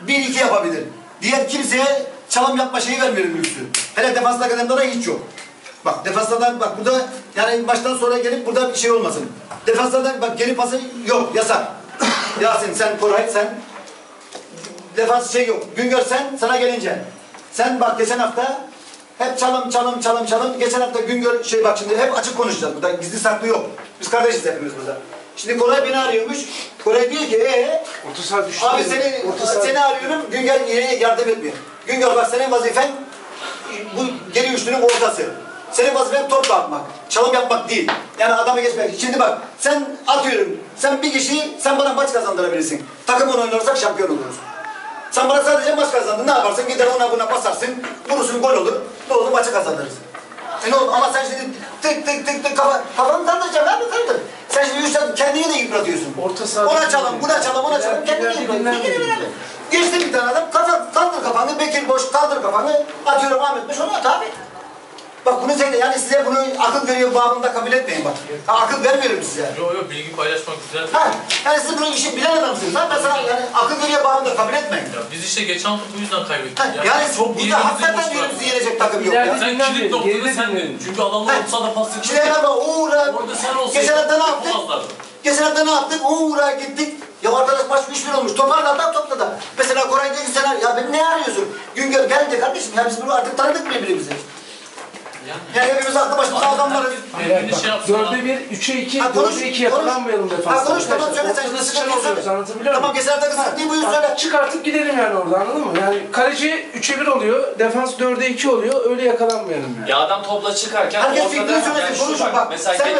1-2 yapabilir. Diğer kimseye çalım yapma şeyi vermiyorum lüksü. Hele defansla adamda hiç yok. Bak defanslardan bak burada yani maçtan sonra gelip burada bir şey olmasın. Defanslardan bak geri pası yok, yasak. Yasin sen Koray sen defans şey yok. Güngör sen sana gelince. Sen bak geçen hafta hep çalım. Geçen hafta Güngör şey bak şimdi hep açık konuşacağız. Burada gizli saklı yok. Biz kardeşiz hepimiz burada. Şimdi Koray beni arıyormuş. Koray diyor ki abi seni arıyorum. Güngör yardım etmiyor. Güngör bak senin vazifen bu geri üçlünün ortası. Senin vazifen top dağıtmak. Çalım yapmak değil. Yani adamı geçmek. Şimdi bak sen atıyorum. Sen bir kişiyi sen bana maç kazandırabilirsin. Takım onu oynarsak şampiyon oluruz. Sen bana sadece maç kazandın. Ne yaparsın? Gider ona buna basarsın. Vurursun gol olur. Ne olur maçı kazanırız. Ne olur? Ama sen şimdi tık kafanı kaldıracaksın abi kaldır. Sen şimdi 3 tane kendini de yıpratıyorsun. Ona çalım, buna çalım, ona çalım. Kendini yıpratıyorsun. Geçti bir tane adam. Kaldır kafanı. Bekir boş kaldır kafanı. Atıyorum Ahmet boş onu at abi. Bak bunu söyle yani size bunu akıl veriyor babında kabul etmeyin bak. Akıl vermiyorum size. Yok bilgi paylaşmak güzel. Yani siz bunu işi bilen adamsınız. Ben sana yani akıl veriyor babında kabul etmeyin. Ya biz işte geçen hafta bu yüzden kaybettik. Yani burada hakikaten birimizi yenecek takım yok ya. Sen kilit noktada sendin. Çünkü adamlar olsa da pas şimdi hemen bak Uğur'a geçen hafta ne yaptık? Geçen hafta ne yaptık? Uğur'a gittik. Ya arkadaş maç 3-1 olmuş. Toparladı topladı. Mesela Koray dedi ki sen ya ben ne arıyorsun? Güngör geldi kardeşim. Ya biz bunu artık tanıdık birbirimizi. Yani hepimiz aklı başımıza adamlarız. 4'e 1, 3'e 2, 4'e 2 yakalanmayalım defansda. Konuş tamam söyle sen. Ortada sıçan oluyoruz anlatabiliyor muyum? Tamam geçen hafta değil buyur söyle. Çıkartıp gidelim yani orada anladın mı? Yani kaleci 3'e 1 oluyor, defans 4'e 2 oluyor, öyle yakalanmayalım yani. Ya adam topla çıkarken herkes fikrini söylesin, konuşun bak.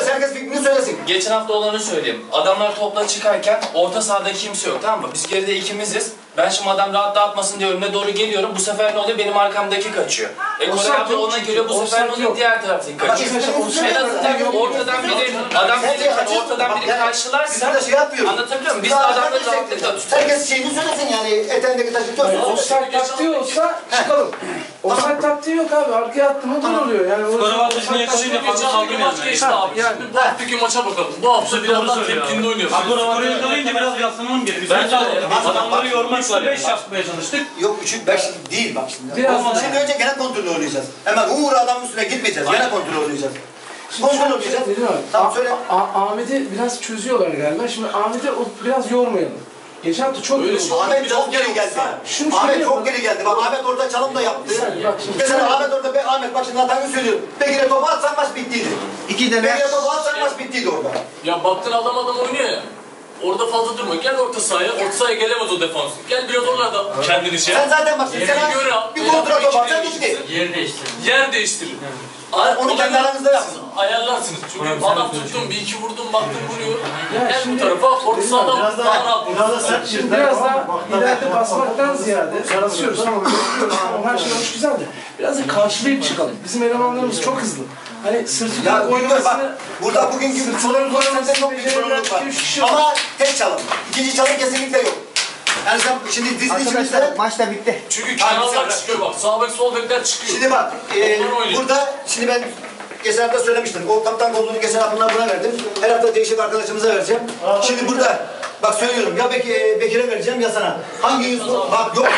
Herkes fikrini söylesin. Geçen hafta olanı söyleyeyim. Adamlar topla çıkarken orta sahada kimse yok tamam mı? Biz geride ikimiziz. Ben şimdi adam rahat dağıtmasın diye önüne doğru geliyorum. Bu sefer ne oluyor? Benim arkamdaki kaçıyor. Koray abi ona göre bu sefer ne oluyor? Diğer taraftaki kaçıyor. En azından ortadan biri, adam gelirken ortadan biri karşılarsa anlatabiliyor muyum? Biz de adamları rahatlıkla tutuyoruz. Herkes şeyini söylesin yani eteğindeki taşı tutuyorsun. Offside taktiği olsa çıkalım. Offside taktiği yok abi. Arkaya attı mı gol oluyor. Yani Skora ateşini yakalayınca fazla kaldım maç geçti abi. Şimdi bu haftaki maça bakalım. Bu hafta biraz daha temkinli oynuyoruz. Skora yakalayınca biraz yaslanalım gerekiyor. Ben adamları yormak 5 yapmaya çalıştık. Yok 3-5 değil bak şimdi. Şimdi önce gene kontrolü oynayacağız. Hemen Uğur adamın üstüne gitmeyeceğiz. Gene kontrolü oynayacağız. Kontrol oynayacağız. Tamam söyle. Ahmet'i biraz çözüyorlar galiba. Şimdi Ahmet'i biraz yormayalım. Geçen hafta çok yoruldu. Ahmet çok geri geldi. Ahmet çok geri geldi. Bak Ahmet orada çalım da yaptı. Mesela Ahmet orada Ahmet bak şimdi hatanı söylüyorum. Bekir'e topu atsan maç bittiydi. Bekir'e topu atsan maç bittiydi orada. Ya baktın adam oynuyor ya. Orada fazla durma. Gel orta sahaya. Orta sahaya gelemez o defans. Gel biraz oralarda kendini şey yap. Sen zaten bak sen bir kontra top atsan gitti. Yer değiştirir. Onu kendi aranızda yapsın. Ayarlarsınız. Çünkü adam tuttum, bir iki vurdum, baktım vuruyor. Gel bu tarafa, orta sahada daha rahat vurur. Şimdi biraz daha ileride basmaktan ziyade basıyoruz tamam her şey hoş güzel de biraz da karşılayıp çıkalım. Bizim elemanlarımız çok hızlı. Hani sırtı dönüp oynamasını... Burada bugünkü sorumluluk çok büyük sorumluluk var. Ama tek çalım. İkinci çalım kesinlikle yok. Yani sen şimdi dizilişimizde... Maç da bitti. Çünkü kenarlar çıkıyor bak. Sağ bek sol bekler çıkıyor. Şimdi bak burada şimdi ben geçen hafta söylemiştim. O kaptan kolunu geçen hafta buna verdim. Her hafta değişik arkadaşımıza vereceğim. Şimdi burada bak söylüyorum ya Bekir'e vereceğim ya sana. Hangi yüz bak yok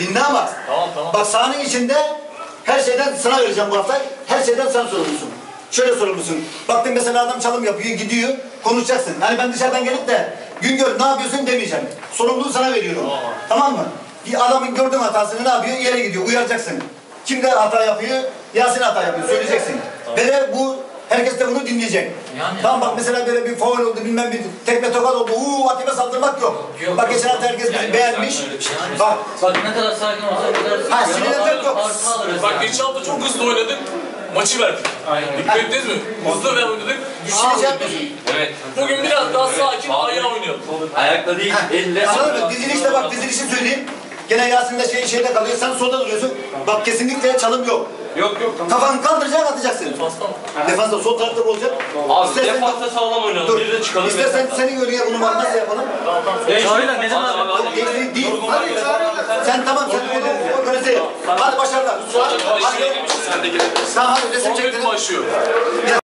dinle ama. Tamam. Bak sahanın içinde her şeyden sana vereceğim bu hafta. Her şeyden sen sorumlusun. Şöyle sorumlusun. Baktın mesela adam çalım yapıyor, gidiyor, konuşacaksın. Hani ben dışarıdan gelip de Güngör ne yapıyorsun demeyeceğim. Sorumluluğu sana veriyorum. Tamam mı? Bir adamın gördüğün hatasını ne yapıyor? Yere gidiyor, uyaracaksın. Kim de hata yapıyor? Yasin hata yapıyor, söyleyeceksin. Ve de bu, herkes de bunu dinleyecek. Tamam bak mesela böyle bir faul oldu, bilmem bir tekme tokat oldu, hakeme saldırmak yok. Bak geçen hafta herkes bizi beğenmiş. Bak ne kadar sakin olsa sinirlenmek yok. Bak geçen hafta çok hızlı oynadık. Maçı verdik. Dikkat ettiniz mi? Hızlı ve oynadık. Evet. Bugün biraz daha sakin ayağa oynayalım. Ayakla değil, elle. Anladın mı? Dizilişte bak dizilişi söyleyeyim. Gene Yasin'de şeyde kalıyor. Sen solda duruyorsun. Bak kesinlikle çalım yok. Yok tamam. Kafanı kaldıracaksın atacaksın. Defansta sol tarafta olacak. Abi defansta sağlam oynayalım. Bir de çıkalım. İstersen seni görüyor bunu var nasıl yapalım? Çağrı'yla neden abi? Değil. Sen tamam sen onu organize yap. Hadi başarılar. Hadi resim çektirelim. Başlıyor.